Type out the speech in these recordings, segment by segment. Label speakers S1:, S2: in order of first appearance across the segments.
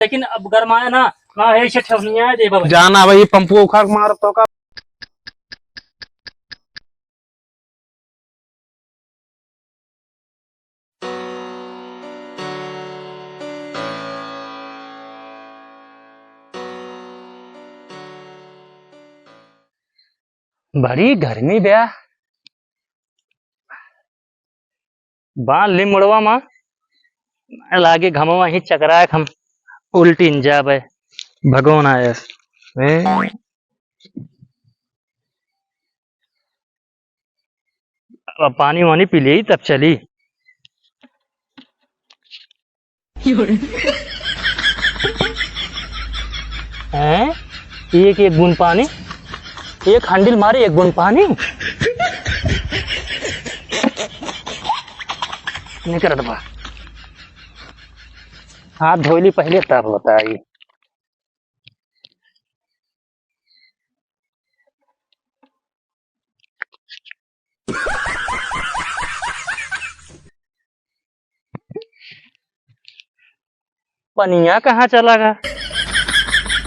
S1: लेकिन अब गरमाया ना ना हे से ठेवनी है दे बाबा
S2: जाना भाई पंपू उखाड़ मार तो का
S1: बड़ी गर्मी बया बाल ली मुड़वा मां लागे घमवा ही चकराए हम उल्टी न जाबे भगवान आए अब पानी वानी पी ली तब चली हैं एक एक बूंद पानी एक हंडिल मारे एक बूंद पानी नहीं करत बा हाथ धोली पहले तब बताई पनिया कहाँ चला गा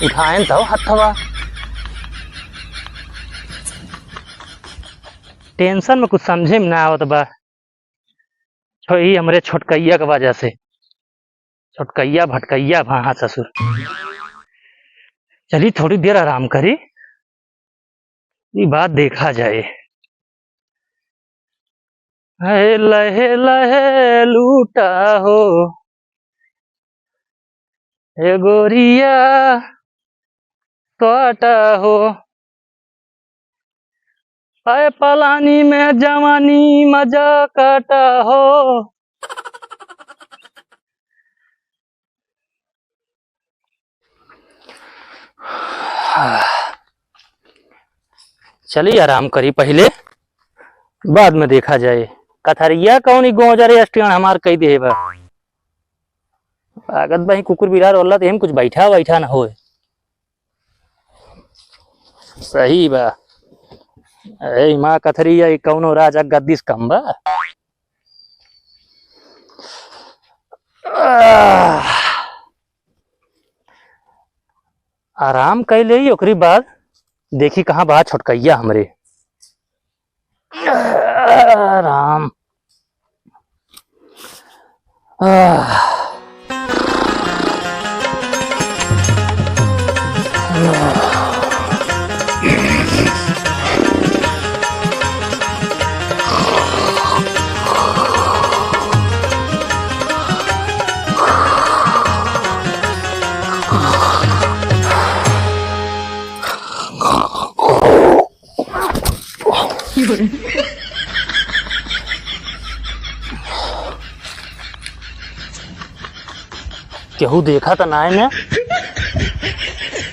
S1: उठाए तो हथवा टेंशन में कुछ समझे में ना आवत बा ही हमरे छोटकैया के वजह से छोटकैया भटकैया भाहा ससुर चली थोड़ी देर आराम करी ये बात देखा जाए है लहे लहे लूटा हो हे गोरिया तोटा हो आए पलानी में जवानी मजा काटा हो चलिए आराम करी पहले बाद में देखा जाए कथरिया कौन गोजरे स्टेन हमार कई दे बा आगत भाई कुकुर बिलार वाला तो हम कुछ बैठा बैठा ना होए सही बा ए माँ कथरिया कौनो राजा गद्दिस कम बा आराम कर ले ओकरी बाद देखी कहाँ बा छोटकैया हमरे आराम केहू देखा तो ना है ना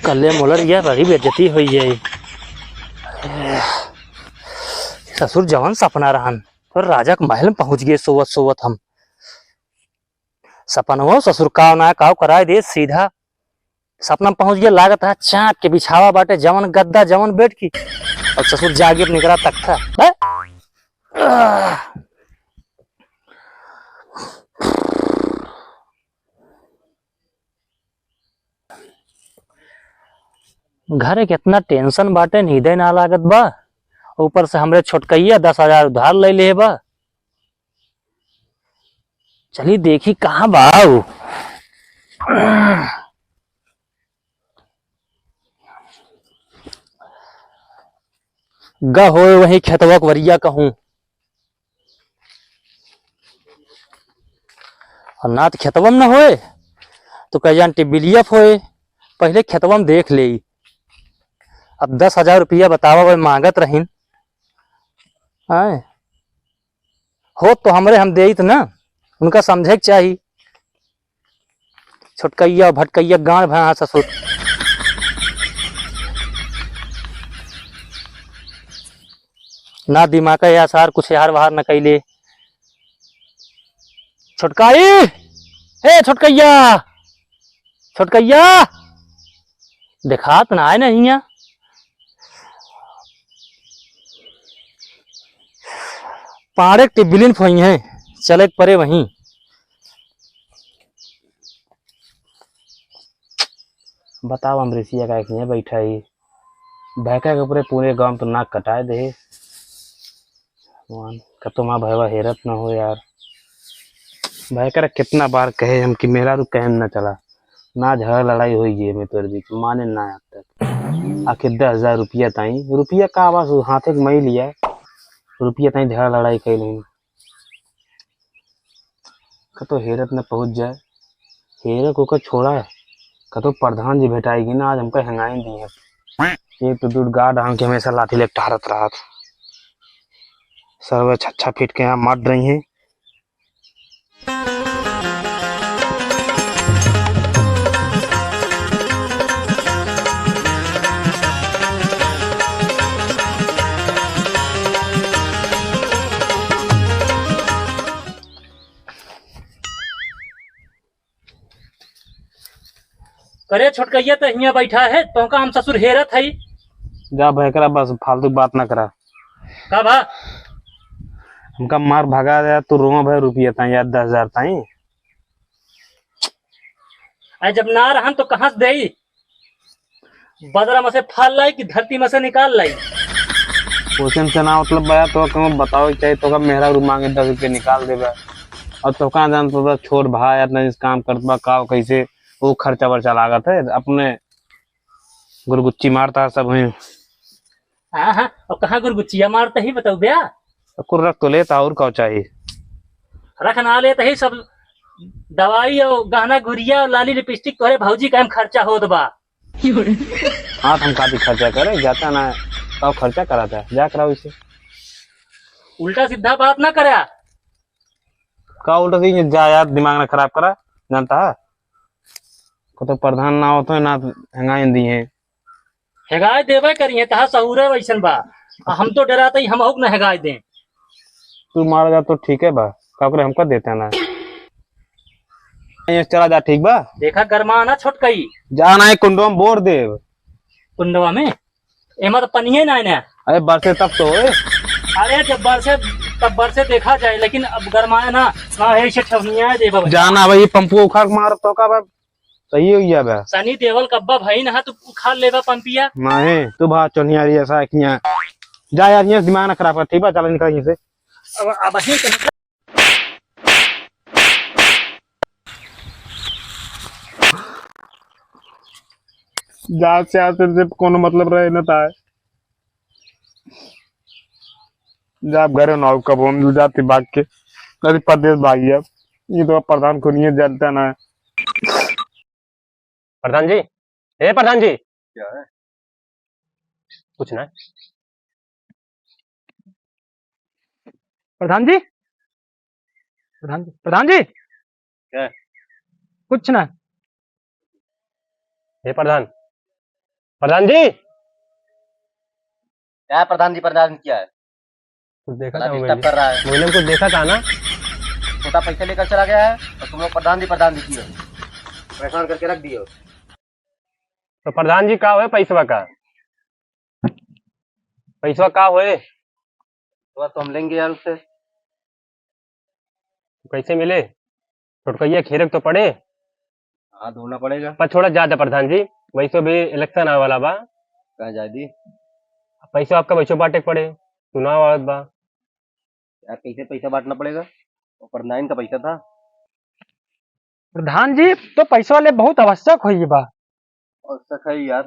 S1: कल्ले मोलर यह बड़ी बेइज्जती हुई है ससुर जवान सपना रहन और राजा के महल में पहुंच गए सोवत सोवत हम सपनवा ससुर काव ना काव कराए दे सीधा सपना में पहुंच गया लागत है चाट के बिछावा बाटे जवन गद्दा जवन बेड की और ससुर जागे निकला तख्ता घरे कितना टेंशन बाटे नींदे ना लागत बा ऊपर से हमरे छोटकैया 10,000 उधार ले ले बा चली देखी कहाँ बाऊ ग होए वही खेतवा वरिया कहूं और ना तो खेतवम न होए तो कह जान टिबिलिया होए पहले खेतवम देख ले अब 10,000 रुपया बतावा वही मांगत रहीन हो तो हमरे हम दे ना उनका समझे के चाहिए छोटकैया भटकैया गांड भा ससुर ना दिमाग का आसार कुछ यार बाहर न कैले छोटकाई हे छोटकैया छोटकैया दिखात ना आए नहीं पाड़े टिबिलिन फोई है चले परे वहीं
S2: बताओ अमृसिया का एक बैठा ही बहका के ऊपर पूरे गांव तो नाक कटाए दे भगवान का तो माँ भैया हेरत ना हो यार। बहकर कितना बार कहे हम कि मेरा रू कहम न चला ना झगड़ा लड़ाई हुई है मैं तोर बीच माने ना अब तक आखिर 10,000 रुपया ताई रुपया का आवाज हाथे के मई लिया रुपया ताई झगड़ा लड़ाई कई नहीं कतो हेरत न पहुंच जाए हेरत को छोड़ा है कतो प्रधान जी भेटाएगी ना आज हमको हंगाई दी है एक तो दूर गार्ड हम के हमेशा लाठी ले टारत रहा था सर्वे छच्छा फीट के यहाँ मर रही हैं।
S1: करे छोटकैया तो हियाँ बैठा है तो का हम ससुर हेरत है
S2: जा भयकरा बस फालतू बात ना करा
S1: का भा
S2: हमका मार भगा दिया तू रोमा भाई रुपया ताई यार 10,000 ताई
S1: आज जब ना रहन तो कहाँ से दे बजरा में से फाल लाई कि धरती में से निकाल लाई
S2: क्वेश्चन से ना मतलब भैया तो कम बताओ चाहिए तो का मेहरा रू मांगे 10 रुपये निकाल देगा और तो कहाँ जान तो छोड़ भाई यार इस काम करता का कैसे वो खर्चा वर्चा लागत है अपने गुरगुच्ची मारता सब हुई
S1: हाँ हाँ और कहाँ गुरगुच्चिया मारते ही बताओ भैया
S2: कुर रख तो लेता और क्या चाहिए
S1: रखना लेते ही सब दवाई और गहना गुड़िया और लाली लिपस्टिक तोरे भौजी का खर्चा होत बा
S2: हाँ हम काफी खर्चा करे जाता ना तो खर्चा कराता है जा कराओ इसे
S1: उल्टा सीधा बात ना करा
S2: का उल्टा सी जा यार दिमाग ना खराब करा जानता है को तो प्रधान ना हो तो ना हंगाई दी है
S1: हेगाय देवे करिए तहा सहूरे वैसन बा हम तो डराते ही हम न हेगाय दें
S2: तू मारा जा तो ठीक है बा काकरे हमको देते ना ये चला जा ठीक बा
S1: देखा गरमा ना छोटकई
S2: जाना है कुंडम बोर देव
S1: कुंडवा में एमा तो पनिये ना है
S2: अरे बरसे तब तो होए
S1: अरे जब बरसे तब बरसे देखा जाए लेकिन अब गरमाया ना है से ठवनिया दे बाबा
S2: जाना भाई पंपू उखाड़ मार तो का बा सही हो गया बा
S1: सनी देवल कब्बा भाई ना तू उखाड़ लेगा पंपिया
S2: नहीं तू भा चोनिया री ऐसा किया जा यार ये दिमाग ना खराब कर ठीक बा चल निकल यहीं से
S1: अब ही
S2: जा से आते कोनो मतलब रहे न ता जा घरे ना कब हम जाती भाग के कभी प्रदेश भागी अब ये तो प्रधान को नहीं जानता ना
S3: प्रधान जी ए प्रधान जी
S4: क्या है?
S3: कुछ ना प्रधान जी प्रधान जी
S4: क्या है?
S3: कुछ ना हे प्रधान जी
S4: क्या प्रधान क्या है?
S3: कुछ देखा
S4: बड़ा
S3: था
S4: डिस्टर्ब कर रहा है।
S3: मैंने कुछ देखा था ना
S4: छोटा पैसे लेकर चला गया है और तुम लोग प्रधान जी किए परेशान करके रख दिए हो।
S3: तो प्रधान जी का हुए पैसवा का हुए
S4: तो हम लेंगे यार उससे।
S3: कैसे मिले छोटकैया खेरक तो पड़े
S4: हाँ ढूंढना पड़ेगा।
S3: पर छोड़ा ज्यादा प्रधान जी वैसे भी इलेक्शन आने वाला बा
S4: कहाँ जादी
S3: पैसा आपका वैसे बांटे के पड़े चुनाव आवत बा
S4: यार कैसे पैसा बांटना पड़ेगा और प्रधान का पैसा था।
S3: प्रधान जी तो पैसा वाले बहुत आवश्यक हुई बा
S4: और सच है यार।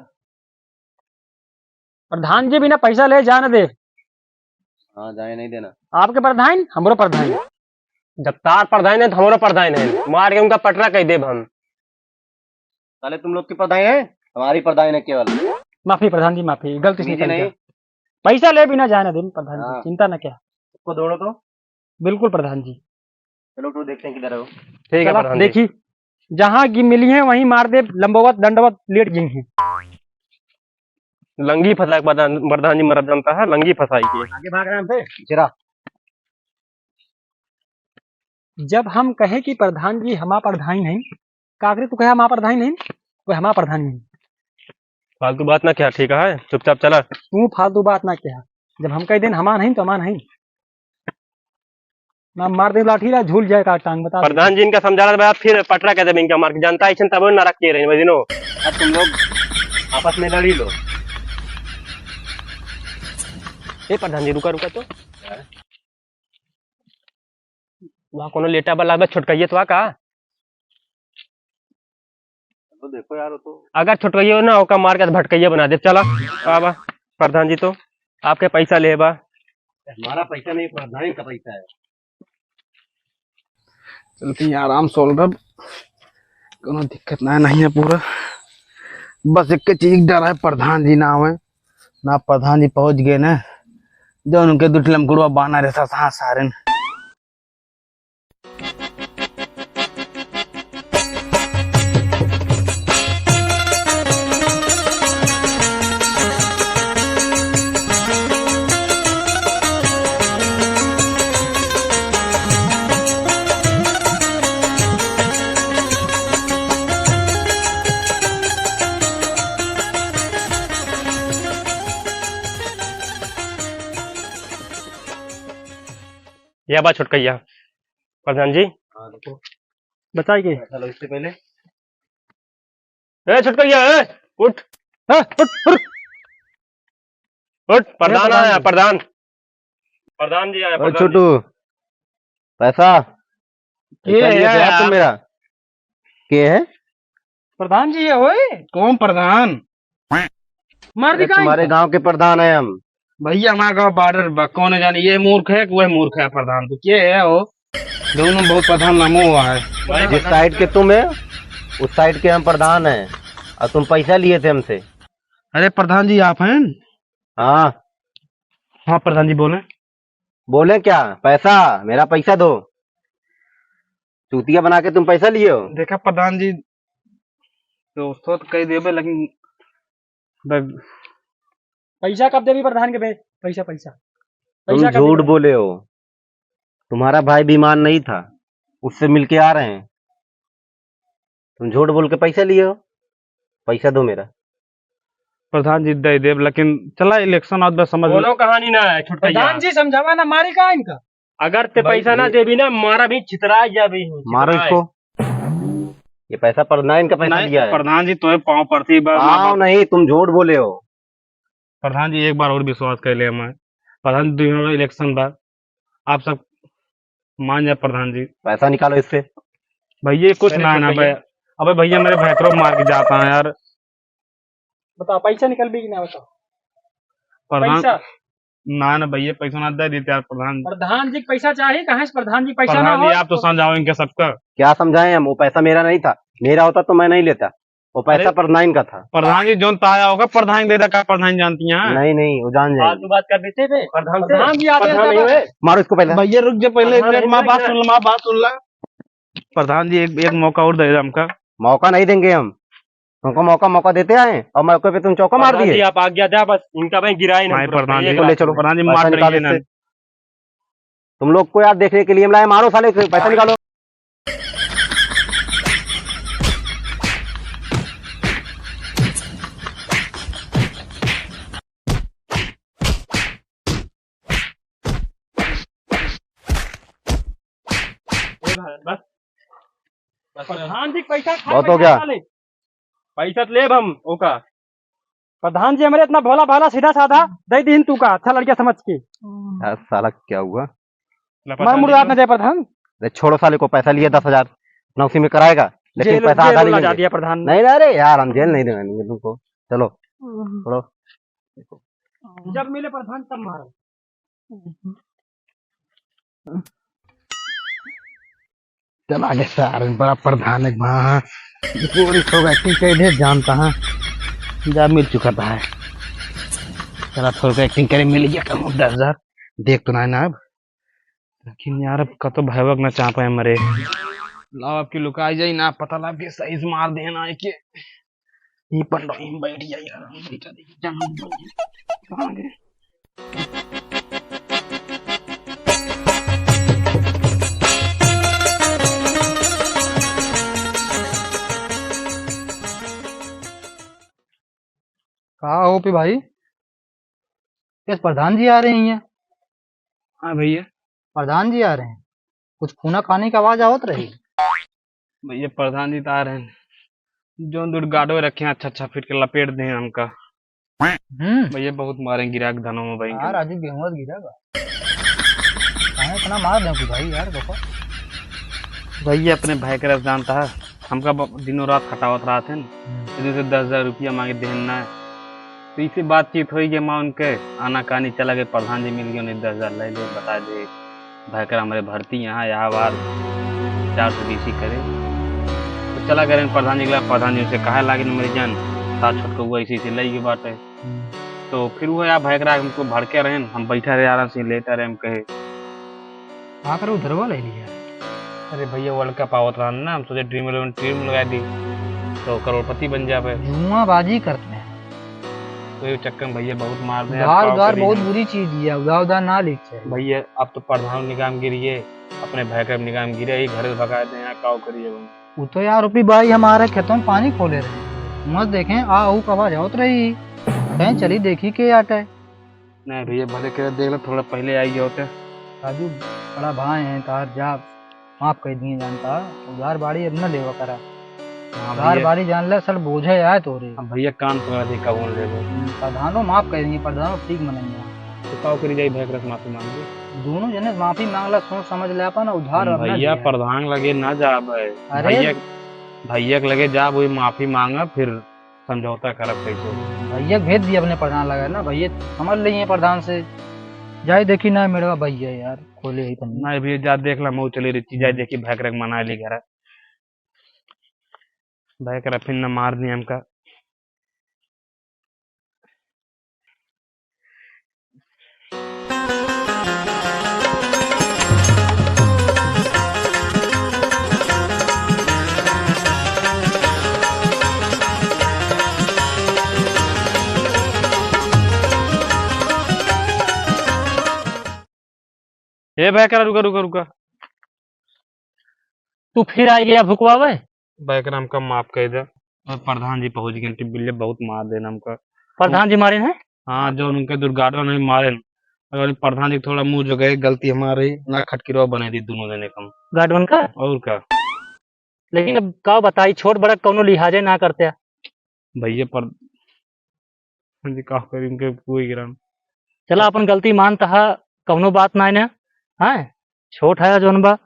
S3: प्रधान जी बिना पैसा ले जाने दे
S4: हाँ जाए नहीं देना।
S3: आपके प्रधान हमरो प्रधान जब तार प्रधान है तो हमारा प्रधान है मार के उनका पटरा कह देब हम
S4: साले तुम लोग की प्रधान है हमारी प्रधान है केवल।
S3: माफी प्रधान जी माफी गलती से
S4: नीचे
S3: निकल
S4: नहीं
S3: गया। पैसा ले बिना जाने दे प्रधान जी
S4: हाँ।
S3: चिंता न क्या
S4: उसको दौड़ो तो।
S3: बिल्कुल प्रधान जी
S4: चलो तो देखते हैं किधर है वो।
S3: ठीक है प्रधान जी देखी जहाँ की मिली है वहीं मार दे लंबोवत दंडवत लेट गई है लंगी फंसा प्रधान जी मरद जानता है लंगी फंसाई की
S4: आगे भाग रहे हैं हमसे चिरा।
S3: जब हम कहे कि प्रधान जी हमारा प्रधान नहीं काकरे तू कहे हमारा प्रधान नहीं वो हमारा प्रधान नहीं फालतू बात ना क्या ठीक है चुपचाप चला तू फालतू बात ना क्या जब हम कह दिन हमारा नहीं तो हमारा नहीं ना मार दे लाठी ला झूल जाएगा टांग बता प्रधान जी इनका समझा रहा फिर पटरा कहते इनका मार के जनता तब ना रख के रहे
S4: अब तुम लोग आपस में लड़ ही लो।
S3: ए प्रधान जी रुका रुका तो वहाँ कोनो लेटा वाला बस छोटकइये तो का
S4: तो देखो यार, वो तो
S3: अगर छोटकइये हो ना ओका मार के भटकइये बना दे। चला आबा प्रधान जी तो आपके पैसा ले बा।
S4: हमारा पैसा नहीं, प्रधान का पैसा है।
S2: चलते हैं आराम से रब, कोनो दिक्कत नहीं है पूरा। बस एक चीज डर है, प्रधान जी ना आवे ना। प्रधान जी पहुंच गए ना, जो उनके दुटलम गुड़वा बाना रहता था सारे।
S3: या बा छोटकइया प्रधान जी
S4: हाँ देखो,
S3: बताइए
S4: पैसा लो इससे पहले।
S3: ए छोटकइया ए उठ उठ उठ प्रधान आया प्रधान प्रधान जी आया। प्रधान
S4: छोटू, पैसा
S2: ये है
S4: यार तुम मेरा के है?
S3: प्रधान जी है ओए
S2: कौन प्रधान?
S3: मार दी
S4: तुम्हारे गांव के प्रधान है हम।
S2: भैया हमारा गाँव बॉर्डर बा, कौन जाने ये मूर्ख है कि वह मूर्ख है प्रधान? तो क्या है वो दोनों बहुत प्रधान नामो हुआ है।
S4: जिस साइड के तुम है उस साइड के हम प्रधान हैं, और तुम पैसा लिए थे हमसे।
S2: अरे प्रधान जी आप हैं?
S4: हाँ
S2: हाँ प्रधान जी बोले।
S4: बोले क्या? पैसा, मेरा पैसा दो। चूतिया बना के तुम पैसा लिए हो।
S2: देखा प्रधान जी, दोस्तों तो कही देबे लेकिन
S3: पैसा कब देवी प्रधान के पैसा पैसा
S4: तुम
S3: पैसा कब
S4: झूठ
S3: देबे?
S4: बोले हो। तुम्हारा भाई बीमार नहीं था, उससे मिलके आ रहे हैं। तुम झूठ बोल के पैसा लिए हो। पैसा दो मेरा।
S2: प्रधान जी दे देव, लेकिन चला इलेक्शन आज बस समझ
S3: बोलो कहानी ना है छोटकइया। प्रधान जी समझावा ना मारी का इनका। अगर ते पैसा ना देवी ना मारा भी चितरा जा भी
S4: मारो इसको। ये पैसा प्रधान इनका पैसा लिया है।
S2: प्रधान जी तो पाँव पड़ती
S4: हाँ नहीं, तुम झूठ बोले हो।
S2: प्रधान जी एक बार और विश्वास कर ले हमें। प्रधान जी इलेक्शन बाद आप सब मान जाए प्रधान जी।
S4: पैसा निकालो इससे।
S2: भैया कुछ ना है ना भाई। अबे भैया मेरे भैकरो मार के जाता है यार।
S3: बताओ पैसा निकल भी कि ना बताओ।
S2: प्रधान
S3: पैसा
S2: ना ना भैया पैसा ना दे देते यार प्रधान।
S3: प्रधान जी प्रधान जी चाहिए कहाँ से प्रधान जी पैसा ना
S2: प्रधान
S3: हो
S2: जी आप तो समझाओ इनके सबका।
S4: क्या समझाएं हम? वो पैसा मेरा नहीं था, मेरा होता तो मैं नहीं लेता। वो पैसा प्रधान का था।
S2: प्रधान जी जो आया होगा प्रधान दे रखा, प्रधान जानती हैं।
S4: नहीं नहीं, वो जान जाए।
S3: फालतू बात कर देते थे प्रधान जी आते हैं।
S4: मारो इसको पहले।
S2: भैया रुक जा पहले,
S3: प्रधान
S2: एक माँ बात सुन ला, माँ बात सुन ला। प्रधान जी एक मौका और दे दे हमका।
S4: मौका नहीं देंगे हम तुमको। मौका देते आए और मौके पे तुम चौका मार दिए।
S3: आप आज्ञा दे, बस इनका भाई गिराई
S2: नहीं प्रधान जी
S4: ले चलो।
S2: प्रधान जी
S4: पैसा
S2: मार
S4: निकालो
S2: देंगे ना।
S4: इससे। तुम लोग को यार देखने के लिए लाए। मारो साले, पैसा निकालो।
S3: बस प्रधान जी पैसा
S4: बहुत हो गया।
S3: पैसा तो ले हम ओका। प्रधान जी हमारे इतना भोला भाला सीधा साधा दे दी तू का अच्छा लड़किया समझ के।
S4: यार साला क्या हुआ?
S3: मैं मुर्दात में दे प्रधान।
S4: अरे छोड़ो साले को। पैसा लिए 10,000 ना उसी में कराएगा, लेकिन पैसा आधा नहीं
S3: दिया प्रधान।
S4: नहीं। अरे यार हम जेल नहीं देंगे तुमको। चलो छोड़ो।
S3: जब मिले प्रधान तब मारो।
S2: चला आगे सारे बड़ा प्रधान है वहाँ पूरी सब एक्टिंग कर जानता है। जा मिल चुका था है। चला थोड़ा एक्टिंग करे मिल गया कम 10,000 देख तो ना अब। लेकिन यार अब कतो भयवक ना चाह पाए मरे। लाओ आपकी लुकाई जाई ना पता लग के सही से मार देना है कि ये पर बैठ जाए यार। बेटा देखिए कहाँ गए?
S1: कहा हो पी भाई? किस प्रधान जी आ रहे हैं?
S2: हाँ भैया।
S1: प्रधान जी आ रहे हैं। कुछ खूना खाने की आवाज आवत रही।
S2: भैया प्रधान जी तो आ रहे हैं। जो दूर गाड़ो रखे हैं, अच्छा अच्छा फिट के लपेट दे हमका। भैया बहुत मारे गिराक धनों में भाई।
S3: यार राजू गेहूं गिरेगा इतना मार दे भाई यार देखो।
S2: भैया अपने भाई के रस जानता है, हमका दिनों रात खटावत रहा थे इधर से 10,000 रुपया मांगे देना है। तो इसी बातचीत हुई कि मैं उनके आना कहानी चला गए, प्रधान जी मिल गए, उन्हें 10,000 ले लो, बता दे भाई कर हमारे भर्ती यहाँ बार 420 करे। तो चला गए प्रधान जी के, प्रधान जी से कहा लागे मेरी जान साथ छोट को ऐसी ऐसी लई की बात है। तो फिर वो यार भाई करा हमको भड़के रहे, हम बैठा रहे आराम से लेटा रहे, हम कहे
S3: हाँ कर उधर वाला लिया।
S2: अरे भैया वर्ल्ड कप आवत रहा ना, हम सोचे ड्रीम 11 टीम लगा दी तो करोड़पति बन जाए।
S3: जुआबाजी करते हैं
S2: तो ये चक्कर में भैया बहुत मार दे।
S3: उधार उधार बहुत बुरी चीज है, उधार उधार ना लीजिए
S2: भैया। अब तो प्रधान निगाम गिरिए, अपने भाई का निगाम गिरे, ही घर से भगा दे यहाँ काव करिए।
S3: वो तो यार रुपी भाई हमारे खेतों में पानी खोले रहे, मत देखें आहू कब जाओ रही कहीं चली देखी के आटा है।
S2: नहीं भैया भले के देख लो, थोड़ा पहले आई होते।
S3: राजू बड़ा भाई है तार जा माफ कर दिए जानता, उधार बाड़ी अब न लेवा करा। उधार बाड़ी जान ले सर बोझ आए तो रे।
S2: भैया कान पकड़ा दी का बोल ले
S3: प्रधानो माफ कर देंगे, प्रधानो ठीक मनेंगे।
S2: तो काव करी जाई भाई रस माफी मांग ली,
S3: दोनों जने माफी मांगला, सोच समझ ले अपन उधार
S2: भैया प्रधान लगे ना जा भैया, भैया के लगे जा वही माफी मांगा, फिर समझौता करब कैसे।
S3: भैया भेज दिया अपने प्रधान लगा ना, भैया समझ ली प्रधान से जाए देखी ना मेरा भैया यार खोले ही
S2: नहीं भैया जा देख ला मऊ चली रही जाए देखी भाई कर मना ली घर भाई कर फिर न मार दी हमका। ए भाई करा रुका रुका रुका,
S1: तू फिर आ गया भुकवावे।
S2: भाई कर हमका माफ कर दे, और प्रधान जी पहुंच गए टिबिल्ले बहुत मार देना हमका।
S1: प्रधान जी मारे हैं।
S2: हाँ जो उनके दुर्गाटो नहीं मारे, अगर प्रधान जी थोड़ा मुंह जो गए गलती हमारी ना खटकिरवा बने दी दोनों जने कम
S1: गार्डवन का।
S2: और का
S1: लेकिन अब का बताई छोट बड़ा कौनो लिहाजे ना करते
S2: भैया पर जी का करी उनके कोई गिरान।
S1: चला अपन गलती मानता है, कौनो बात ना है, हाँ छोट है जोन बा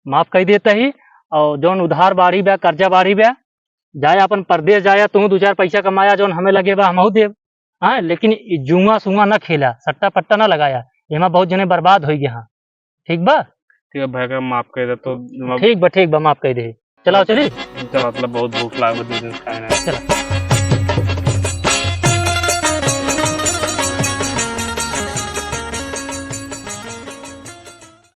S1: माफ कर देता ही। और जोन उधार बाड़ी बा कर्जा बाड़ी बा जाए अपन परदेश जाया, तू 2-4 पैसा कमाया जोन हमें लगे बा हमहू देव। हाँ लेकिन जुआ सुआ ना खेला, सट्टा पट्टा ना लगाया, एमा बहुत जने बर्बाद हो गया। हाँ ठीक बा,
S2: ठीक है भाई का माफ कर दे तो
S1: ठीक बा माफ कर दे। चलाओ चली
S2: मतलब बहुत भूख लाग, 2 दिन खाए ना।
S1: चला।